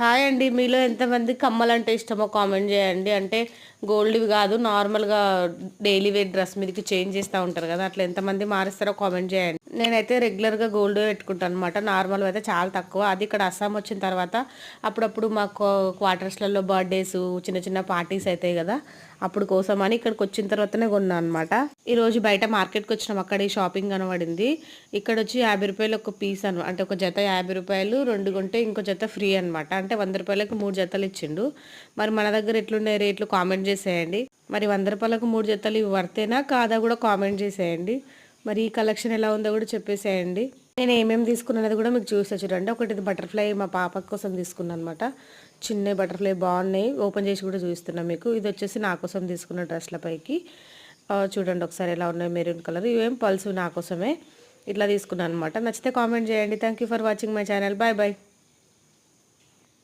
Hi అండి. మీలో ఎంతమంది కమ్మలంటే ఇష్టమో కామెంట్ చేయండి. అంటే గోల్డ్‌వి కాదు, నార్మల్‌గా డైలీ వేర్ డ్రెస్ మీదకి చేంజ్ చేస్తా ఉంటారు కదా! అట్లా ఎంతమంది మారుస్తారో కామెంట్ చేయండి. నేనైతే రెగ్యులర్‌గా గోల్డే పెట్టుకుంటాననమాట. నార్మల్‌వి అయితే చాలా తక్కువ. అది ఇక్కడ అస్సాం వచ్చిన తర్వాత అప్పుడప్పుడు మాకు క్వార్టర్స్‌లలో బర్త్‌డేసు, చిన్న చిన్న పార్టీస్ అయితాయి కదా! అప్పుడు కోసమని ఇక్కడికొచ్చిన తర్వాతనే కొన్నా అనమాట. ఈరోజు బయట మార్కెట్‌కి వచ్చినాం. అక్కడే షాపింగ్ కనపడింది. ఇక్కడొచ్చి రూ. 50 ఒక పీస్ అంటే ఒక జత రూ. 50, 2 కొంటే ఇంకో జత ఫ్రీ అనమాట. అంటే రూ. 100కి 3 జతలు ఇచ్చిండు. మరి మన దగ్గర ఎట్లున్నాయి రేట్లు కామెంట్ చేసేయండి. మరి రూ. 100కి 3 జతలు ఇవి వర్తేనా కాదా కూడా కామెంట్ చేసేయండి. మరి ఈ కలెక్షన్ ఎలా ఉందో కూడా చెప్పేసేయండి. నేను ఏమేమి తీసుకున్నది కూడా మీకు చూసా చూడండి. ఒకటి ఇది బటర్‌ఫ్లై మా పాప కోసం తీసుకున్నాను అనమాట. చిన్న బటర్‌ఫ్లై బాగున్నాయి. ఓపెన్ చేసి కూడా చూపిస్తున్నా మీకు. ఇది వచ్చేసి నా కోసం తీసుకున్న డ్రెస్ల పైకి. చూడండి ఒకసారి ఎలా ఉన్నాయి, మెరూన్ కలర్. ఇవేం పల్స్ నా కోసమే. ఇట్లా తీసుకున్నాను అనమాట. నచ్చితే కామెంట్ చేయండి. Thank you for watching my channel. Bye bye.